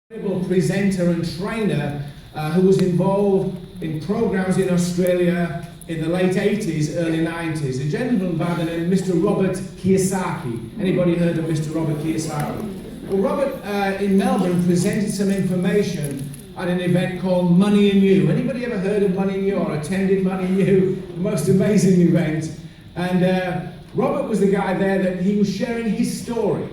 Incredible presenter and trainer who was involved in programs in Australia in the late 80s, early 90s. A gentleman by the name of Mr. Robert Kiyosaki. Anybody heard of Mr. Robert Kiyosaki? Well, Robert in Melbourne presented some information at an event called Money and You. Anybody ever heard of Money and You or attended Money and You? The most amazing event. And Robert was the guy there that he was sharing his story.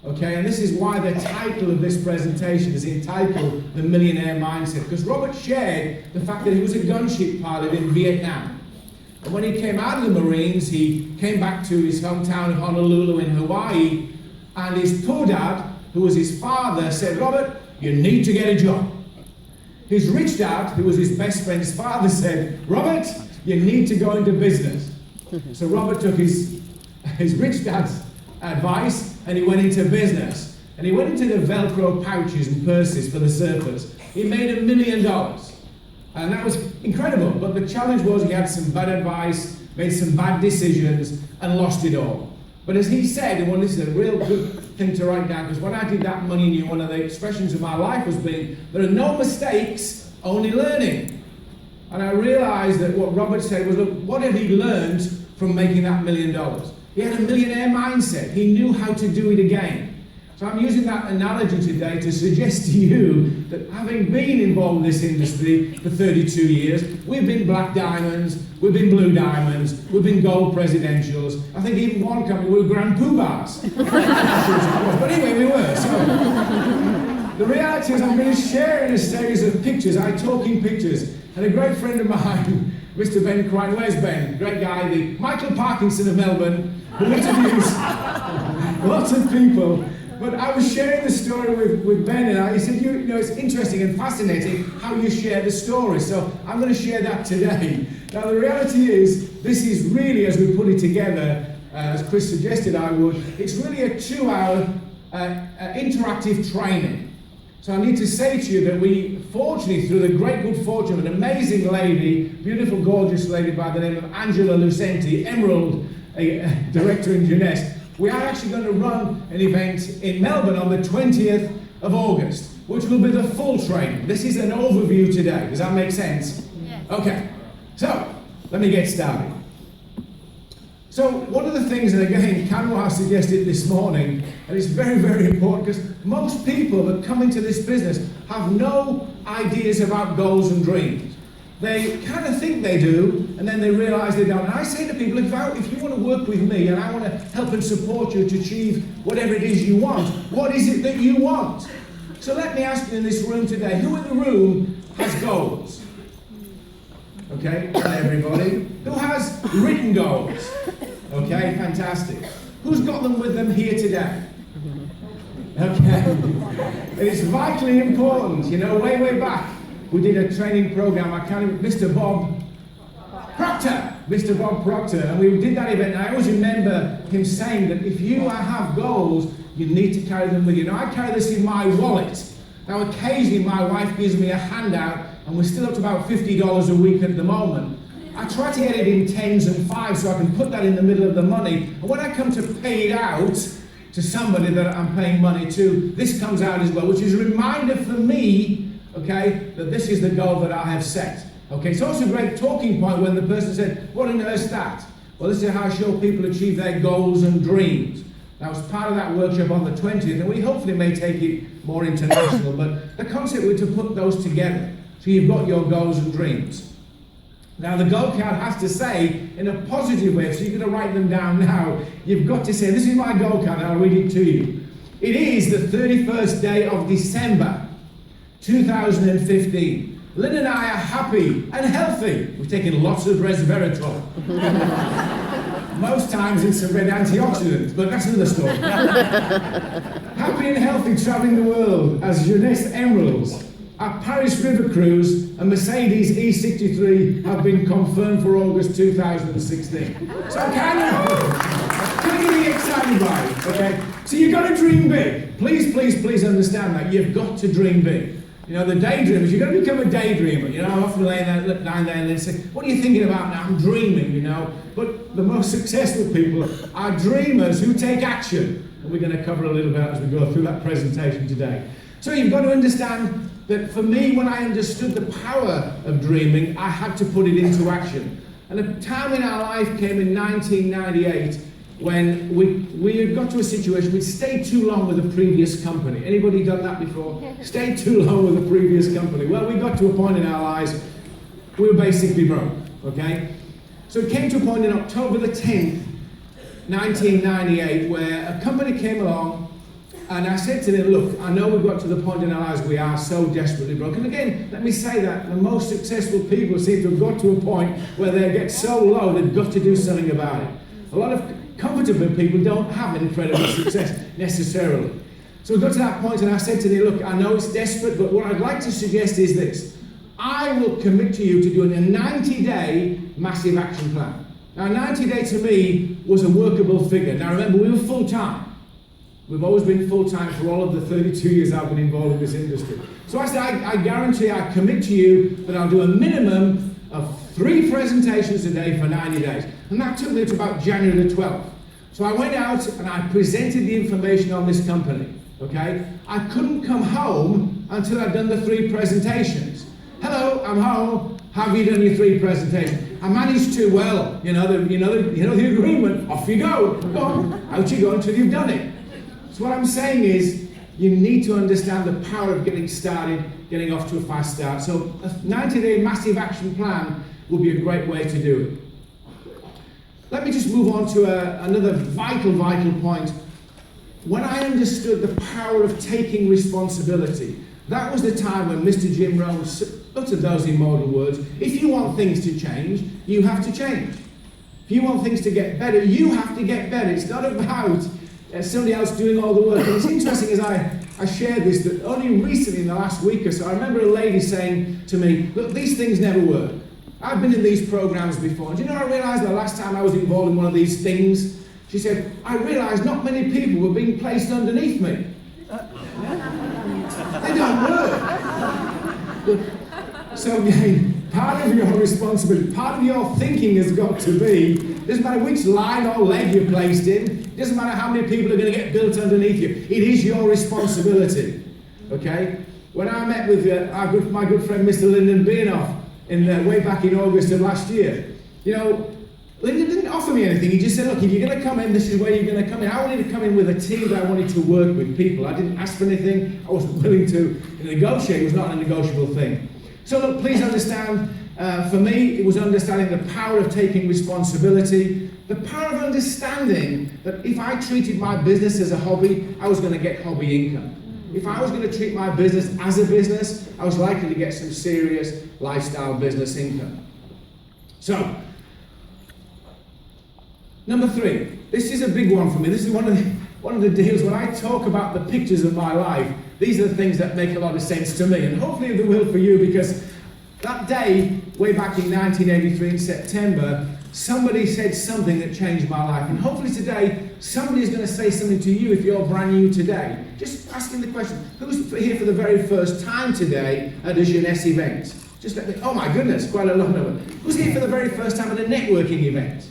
Okay, and this is why the title of this presentation is entitled The Millionaire Mindset, because Robert shared the fact that he was a gunship pilot in Vietnam. And when he came out of the Marines, he came back to his hometown of Honolulu in Hawaii, and his poor dad, who was his father, said, "Robert, you need to get a job." His rich dad, who was his best friend's father, said, "Robert, you need to go into business." So Robert took his rich dad's advice, and he went into business. And he went into the Velcro pouches and purses for the surfers. He made $1 million. And that was incredible. But the challenge was he had some bad advice, made some bad decisions, and lost it all. But as he said, and this is a real good thing to write down, because when I did that Money and You, one of the expressions of my life was being, there are no mistakes, only learning. And I realized that what Robert said was, look, what had he learned from making that $1 million? He had a millionaire mindset. He knew how to do it again. So I'm using that analogy today to suggest to you that having been involved in this industry for 32 years, we've been black diamonds, we've been blue diamonds, we've been gold presidentials. I think even one company we were grand poobahs. But anyway, we were. So the reality is I'm going to share in a series of pictures, eye-talking pictures. And a great friend of mine, Mr. Ben Crine, where's Ben? Great guy, the Michael Parkinson of Melbourne, who interviews lots of people. But I was sharing the story with Ben, and he said, you know, it's interesting and fascinating how you share the story. So I'm going to share that today. Now, the reality is, this is really, as we put it together, as Chris suggested I would, it's really a 2-hour interactive training. So I need to say to you that we, fortunately, through the great good fortune of an amazing lady, beautiful, gorgeous lady by the name of Angela Lucenti, Emerald Director in Jeunesse, we are actually going to run an event in Melbourne on the 20th of August, which will be the full training. This is an overview today. Does that make sense? Yes. Okay. So, let me get started. So one of the things, and again, Kanwar suggested this morning, and it's very, very important, because most people that come into this business have no ideas about goals and dreams. They kind of think they do, and then they realize they don't. And I say to people, if you want to work with me, and I want to help and support you to achieve whatever it is you want, what is it that you want? So let me ask you in this room today, who in the room has goals? Okay, not everybody. Who has written goals? Okay, fantastic. Who's got them with them here today? Okay. It's vitally important. You know, way back, we did a training program. I can't remember, Mr. Bob Proctor, and we did that event. And I always remember him saying that if you have goals, you need to carry them with you. Now, I carry this in my wallet. Now, occasionally my wife gives me a handout, and we're still up to about $50 a week at the moment. I try to get it in 10s and 5s so I can put that in the middle of the money. And when I come to pay it out to somebody that I'm paying money to, this comes out as well, which is a reminder for me, okay, that this is the goal that I have set. Okay, it's also a great talking point when the person said, "What on earth's that?" Well, this is how I show people achieve their goals and dreams. Now, as part of that workshop on the 20th, and we hopefully may take it more international, but the concept was to put those together. So you've got your goals and dreams. Now, the goal card has to say in a positive way, so you're going to write them down now. You've got to say, this is my goal card, and I'll read it to you. It is the 31st day of December, 2015. Lynn and I are happy and healthy. We've taken lots of resveratrol. Most times it's a red antioxidant, but that's another story. Happy and healthy traveling the world as Jeunesse Emeralds. Our Paris River Cruise and Mercedes E63 have been confirmed for August 2016. So can you be excited by it? Okay? So you've got to dream big. Please understand that. You've got to dream big. You know, the daydreamers, you've got to become a daydreamer. You know, I often lay down there and they say, "What are you thinking about now?" I'm dreaming, you know. But the most successful people are dreamers who take action. And we're going to cover a little bit as we go through that presentation today. So you've got to understand that for me, when I understood the power of dreaming, I had to put it into action. And a time in our life came in 1998 when we had got to a situation, we'd stayed too long with the previous company. Anybody done that before? Stayed too long with the previous company. Well, we got to a point in our lives, we were basically broke, okay? So it came to a point in October the 10th, 1998, where a company came along, and I said to them, look, I know we've got to the point in our lives we are so desperately broke. And again, let me say that the most successful people seem to have got to a point where they get so low they've got to do something about it. A lot of comfortable people don't have incredible success necessarily. So we got to that point and I said to them, look, I know it's desperate, but what I'd like to suggest is this. I will commit to you to doing a 90-day massive action plan. Now, 90-day to me was a workable figure. Now, remember, we were full-time. We've always been full-time for all of the 32 years I've been involved in this industry. So I said, I guarantee, I commit to you that I'll do a minimum of 3 presentations a day for 90 days. And that took me to about January the 12th. So I went out and I presented the information on this company, okay? I couldn't come home until I'd done the 3 presentations. Hello, I'm home. Have you done your 3 presentations? I managed to, well, you know the agreement, off you go. Go on, out you go until you've done it. So what I'm saying is, you need to understand the power of getting started, getting off to a fast start. So a 90-day massive action plan will be a great way to do it. Let me just move on to another vital point. When I understood the power of taking responsibility, that was the time when Mr. Jim Rohn uttered those immortal words, if you want things to change, you have to change. If you want things to get better, you have to get better. It's not about somebody else doing all the work. And it's interesting as I shared this, that only recently in the last week or so, I remember a lady saying to me, look, these things never work. I've been in these programs before. And do you know, I realized the last time I was involved in one of these things, she said, I realized not many people were being placed underneath me. They don't work. So again, part of your responsibility, part of your thinking has got to be, doesn't matter which line or leg you're placed in, it doesn't matter how many people are going to get built underneath you, it is your responsibility, okay? When I met with my good friend Mr. Lyndon Beinoff way back in August of last year, you know, Lyndon didn't offer me anything, he just said, look, if you're going to come in, this is where you're going to come in. I wanted to come in with a team that I wanted to work with people. I didn't ask for anything, I wasn't willing to negotiate, it was not a negotiable thing. So look, please understand, for me, it was understanding the power of taking responsibility, the power of understanding that if I treated my business as a hobby, I was going to get hobby income. If I was going to treat my business as a business, I was likely to get some serious lifestyle business income. So, number 3, this is a big one for me. This is one of the deals when I talk about the pictures of my life. These are the things that make a lot of sense to me, and hopefully they will for you, because that day, way back in 1983 in September, somebody said something that changed my life. And hopefully today, somebody is going to say something to you if you're brand new today. Just asking the question, who's here for the very first time today at a Jeunesse event? Just let me, oh my goodness, quite a lot of them. Who's here for the very first time at a networking event?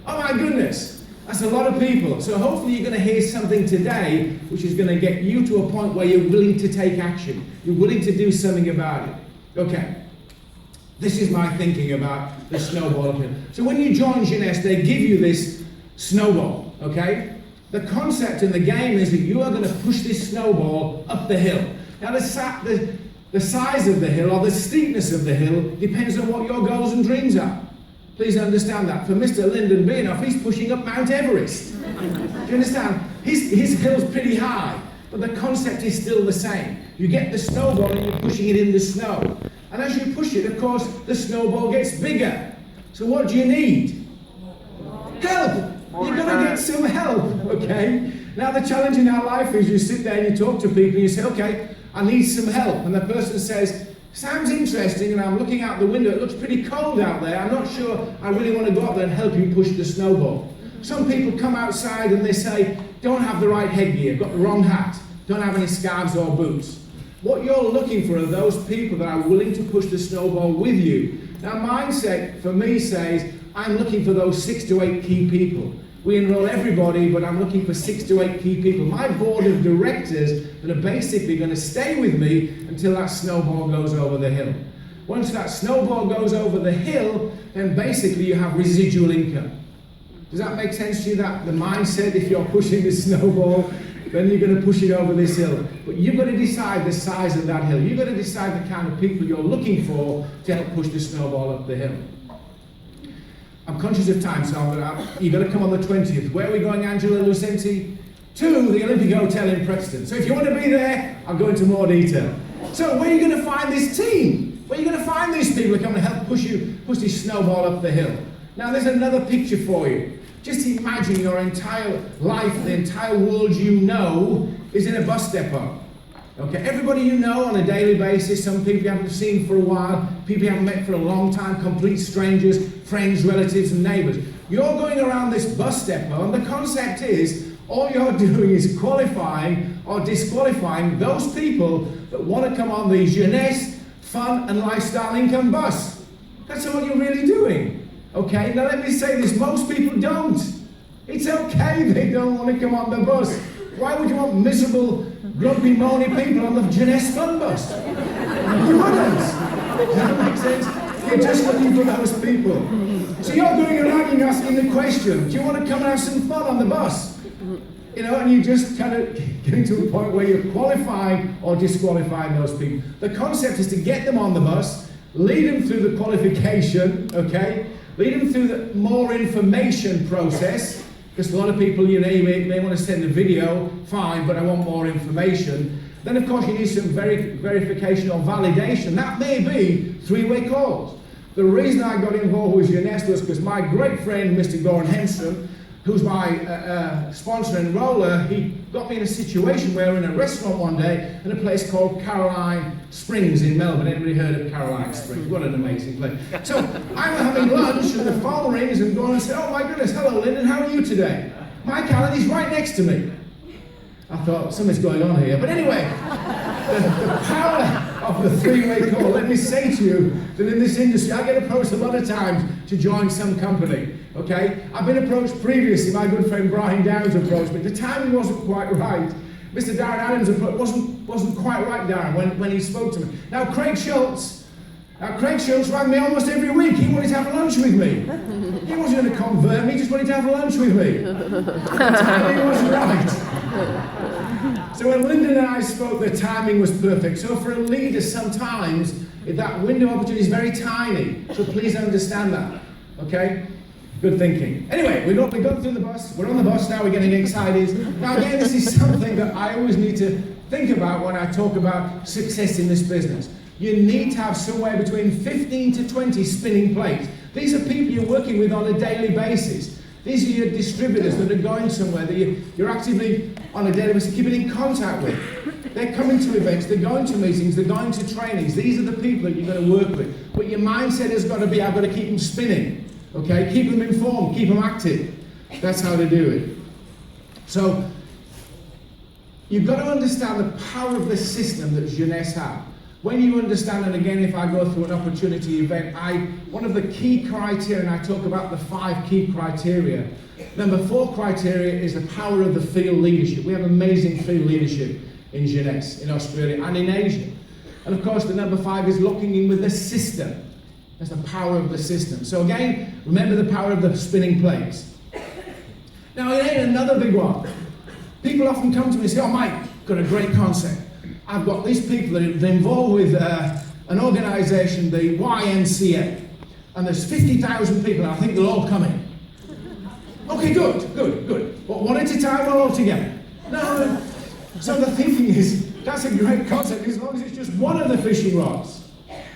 Oh my goodness, that's a lot of people. So hopefully you're going to hear something today which is going to get you to a point where you're willing to take action. You're willing to do something about it. Okay, this is my thinking about the snowball appeal. So when you join Jeunesse, they give you this snowball, okay? The concept in the game is that you are going to push this snowball up the hill. Now the size of the hill or the steepness of the hill depends on what your goals and dreams are. Please understand that. For Mr. Lyndon Beinoff, he's pushing up Mount Everest. Do you understand? His hill's pretty high, but the concept is still the same. You get the snowball and you're pushing it in the snow. And as you push it, of course, the snowball gets bigger. So what do you need? Help! You've got to get some help, okay? Now the challenge in our life is you sit there and you talk to people and you say, okay, I need some help. And the person says, sounds interesting, and I'm looking out the window, it looks pretty cold out there, I'm not sure I really want to go up there and help you push the snowball. Some people come outside and they say, don't have the right headgear, got the wrong hat, don't have any scarves or boots. What you're looking for are those people that are willing to push the snowball with you. Now mindset, for me, says, I'm looking for those 6 to 8 key people. We enroll everybody, but I'm looking for 6 to 8 key people. My board of directors that are basically going to stay with me until that snowball goes over the hill. Once that snowball goes over the hill, then basically you have residual income. Does that make sense to you? That the mindset, if you're pushing the snowball, then you're going to push it over this hill. But you've got to decide the size of that hill. You've got to decide the kind of people you're looking for to help push the snowball up the hill. I'm conscious of time, so you've got to come on the 20th. Where are we going, Angela Lucenti? To the Olympic Hotel in Preston. So if you want to be there, I'll go into more detail. So where are you going to find this team? Where are you going to find these people who come to help push this snowball up the hill? Now there's another picture for you. Just imagine your entire life, the entire world you know, is in a bus depot. Okay, everybody you know on a daily basis, some people you haven't seen for a while, people you haven't met for a long time, complete strangers, friends, relatives, and neighbours. You're going around this bus depot, and the concept is, all you're doing is qualifying or disqualifying those people that want to come on the Jeunesse Fun and Lifestyle Income bus. That's what you're really doing. Okay, now let me say this, most people don't. It's okay they don't want to come on the bus. Why would you want miserable, grumpy, moany people on the Jeunesse Fun bus? You wouldn't. Does that make sense? You're just looking for those people. So you're going around and asking the question, do you want to come and have some fun on the bus? You know, and you just kind of getting to a point where you're qualifying or disqualifying those people. The concept is to get them on the bus, lead them through the qualification, okay? Lead them through the more information process, because a lot of people, you know, you may want to send a video, fine, but I want more information. Then, of course, you need some verification or validation. That may be 3-way calls. The reason I got involved with Jeunesse was because my great friend, Mr. Goran Hemstrom, who's my sponsor and enroller, he got me in a situation where we're in a restaurant one day in a place called Caroline Springs in Melbourne. Anybody heard of Caroline Springs? What an amazing place. So I'm having lunch and the phone rings and Goran said, oh my goodness, hello Lyndon, how are you today? My calendar is right next to me. I thought, something's going on here. But anyway, the power of the 3-way call. Let me say to you that in this industry, I get approached a lot of times to join some company. Okay? I've been approached previously. My good friend Brian Downs approached me. The timing wasn't quite right. Mr. Darren Adams wasn't quite right, Darren, when he spoke to me. Now, Craig Schultz rang me almost every week. He wanted to have lunch with me. He wasn't going to convert me, he just wanted to have lunch with me. The timing was right. So when Lyndon and I spoke, the timing was perfect. So for a leader, sometimes that window of opportunity is very tiny. So please understand that. Okay? Good thinking. Anyway, we've gone through the bus. We're on the bus now. We're getting excited. Now again, this is something that I always need to think about when I talk about success in this business. You need to have somewhere between 15 to 20 spinning plates. These are people you're working with on a daily basis. These are your distributors that are going somewhere that you're actively on a daily basis keeping in contact with. They're coming to events, they're going to meetings, they're going to trainings. These are the people that you're going to work with. But your mindset has got to be, I've got to keep them spinning. Okay? Keep them informed, keep them active. That's how to do it. So, you've got to understand the power of the system that Jeunesse have. When you understand, and again, if I go through an opportunity event, one of the key criteria, and I talk about the 5 key criteria. Number 4 criteria is the power of the field leadership. We have amazing field leadership in Jeunesse, in Australia, and in Asia. And of course, the number 5 is locking in with the system. That's the power of the system. So again, remember the power of the spinning plates. Now, it ain't another big one. People often come to me and say, oh, Mike, got a great concept. I've got these people that are involved with an organisation, the YMCA, and there's 50,000 people, and I think they'll all come in. Okay, good. But one at a time or all together? No. So the thinking is, that's a great concept, as long as it's just one of the fishing rods.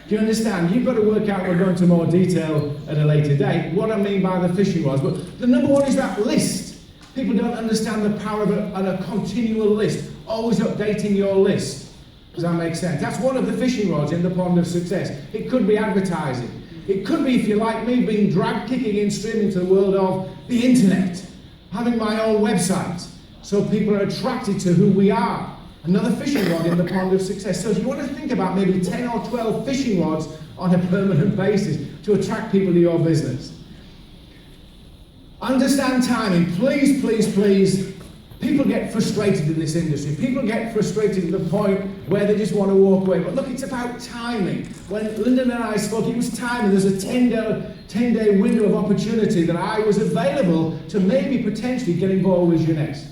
Do you understand? You've got to work out, we'll go into more detail at a later date, what I mean by the fishing rods. But the number 1 is that list. People don't understand the power of a continual list. Always updating your list. Does that make sense? That's one of the fishing rods in the pond of success. It could be advertising. It could be, if you're like me, being dragged kicking and streaming to the world of the internet. Having my own website. So people are attracted to who we are. Another fishing rod in the pond of success. So if you want to think about maybe 10 or 12 fishing rods on a permanent basis to attract people to your business. Understand timing. Please, please, please. People get frustrated in this industry. People get frustrated to the point where they just want to walk away. But look, it's about timing. When Lyndon and I spoke, it was timing. There's a 10-day window of opportunity that I was available to maybe potentially get involved with Jeunesse.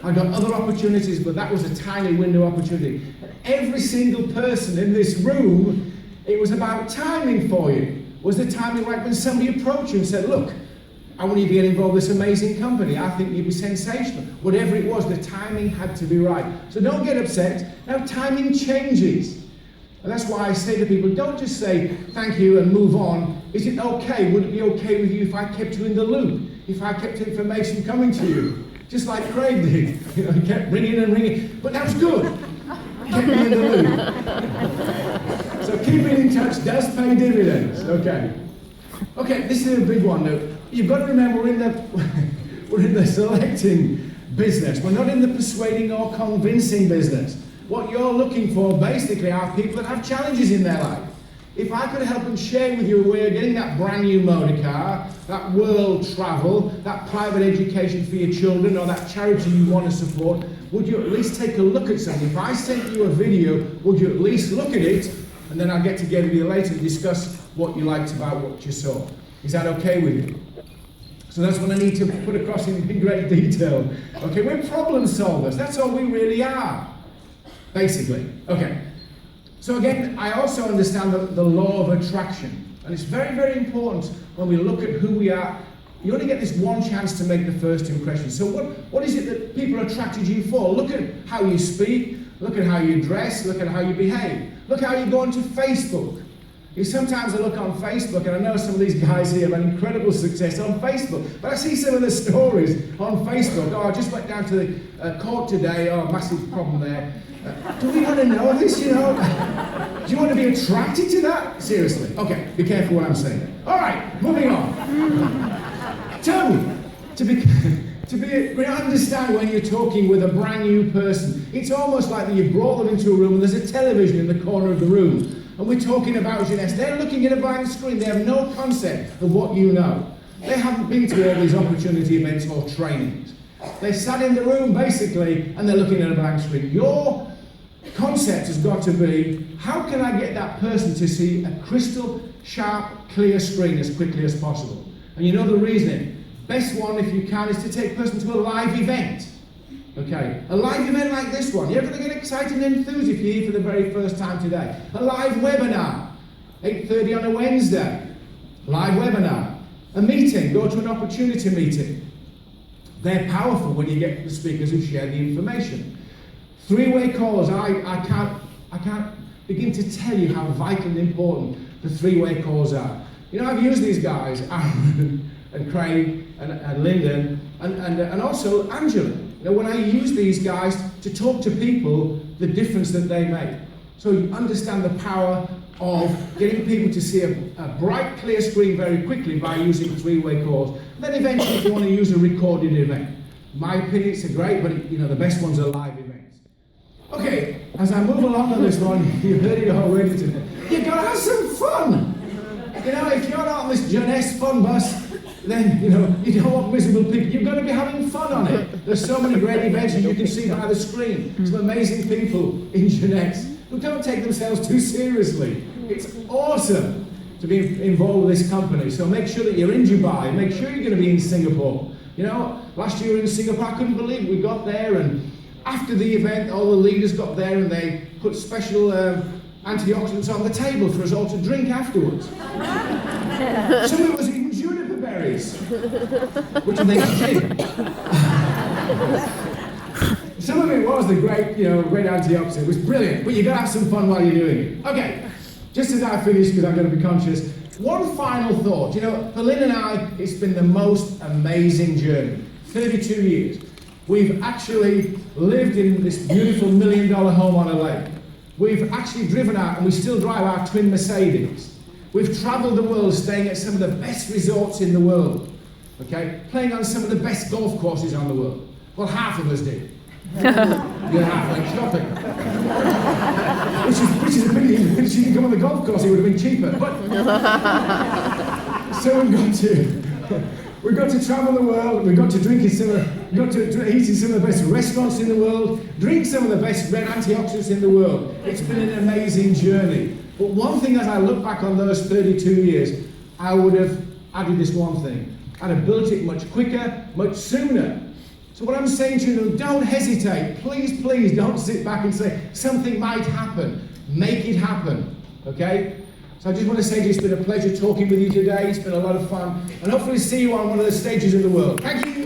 I got other opportunities, but that was a tiny window of opportunity. Every single person in this room, it was about timing for you. Was the timing right when somebody approached you and said, look, I want you to get involved with this amazing company. I think you'd be sensational. Whatever it was, the timing had to be right. So don't get upset. Now timing changes. And that's why I say to people, don't just say thank you and move on. Is it okay? Would it be okay with you if I kept you in the loop? If I kept information coming to you? Just like Craig did. You know, he kept ringing and ringing. But that was good. Kept me in the loop. So keeping in touch does pay dividends. Okay. Okay, this is a big one though. You've got to remember we're in the selecting business. We're not in the persuading or convincing business. What you're looking for basically are people that have challenges in their life. If I could help and share with you a way of getting that brand new motor car, that world travel, that private education for your children, or that charity you want to support, would you at least take a look at something? If I sent you a video, would you at least look at it? And then I'll get together with you later and discuss what you liked about what you saw. Is that okay with you? So that's what I need to put across in great detail. Okay, we're problem solvers. That's all we really are, basically. Okay. So again, I also understand the law of attraction. And it's very, very important when we look at who we are. You only get this one chance to make the first impression. So what is it that people attracted you for? Look at how you speak. Look at how you dress. Look at how you behave. Look how you go onto Facebook. Sometimes I look on Facebook, and I know some of these guys here have had incredible success on Facebook, but I see some of the stories on Facebook. Oh, I just went down to the court today. Oh, massive problem there. Do we want to know this, you know? Do you want to be attracted to that? Seriously. Okay, be careful what I'm saying. All right, moving on. Totally. We understand when you're talking with a brand new person, it's almost like that you've brought them into a room and there's a television in the corner of the room. And we're talking about Jeunesse. They're looking at a blank screen. They have no concept of what you know. They haven't been to all these opportunity events or trainings. They sat in the room, basically, and they're looking at a blank screen. Your concept has got to be, how can I get that person to see a crystal, sharp, clear screen as quickly as possible? And you know the reasoning. Best one, if you can, is to take a person to a live event. Okay, a live event like this one, you're going to get excited and enthused if you're here for the very first time today. A live webinar, 8:30 on a Wednesday. Live webinar. A meeting, go to an opportunity meeting. They're powerful when you get the speakers who share the information. Three-way calls, I can't begin to tell you how vital and important the three-way calls are. You know, I've used these guys, Aaron and Craig and Lyndon and also Angela. You know, when I use these guys to talk to people, the difference that they make. So you understand the power of getting people to see a bright, clear screen very quickly by using three-way calls. And then eventually, if you want to use a recorded event. In my opinion, it's great, but you know, the best ones are live events. Okay, as I move along on this one, you've heard it already today. You've got to have some fun. You know, if you're not on this Jeunesse fun bus, then, you know, you don't want miserable people. You've got to be having fun on it. There's so many great events, as you can see by the screen. Some amazing people in Jeunesse who don't take themselves too seriously. It's awesome to be involved with this company. So make sure that you're in Dubai. Make sure you're going to be in Singapore. You know, last year in Singapore, I couldn't believe we got there, and after the event, all the leaders got there and they put special antioxidants on the table for us all to drink afterwards. Some of it was even juniper berries, which I think is gin. Some of it was the great, you know, great antioxidant. It was brilliant, but you got to have some fun while you're doing it. Okay, just as I finish, because I'm going to be conscious, one final thought. You know, for Lynn and I, it's been the most amazing journey. 32 years. We've actually lived in this beautiful $1 million home on a lake. We've actually driven out, and we still drive our twin Mercedes. We've traveled the world, staying at some of the best resorts in the world. Okay, playing on some of the best golf courses on the world. Well, half of us did. You're halfway shopping. which is a pity. If you didn't come on the golf course, it would have been cheaper. But so We've got to travel the world. We've got to drink in some of, we've got to eat in some of the best restaurants in the world. Drink some of the best red antioxidants in the world. It's been an amazing journey. But one thing, as I look back on those 32 years, I would have added this one thing. I'd have built it much quicker, much sooner. So what I'm saying to you, don't hesitate. Please, please don't sit back and say, something might happen. Make it happen, okay? So I just want to say to you, it's been a pleasure talking with you today. It's been a lot of fun. And hopefully see you on one of the stages in the world. Thank you.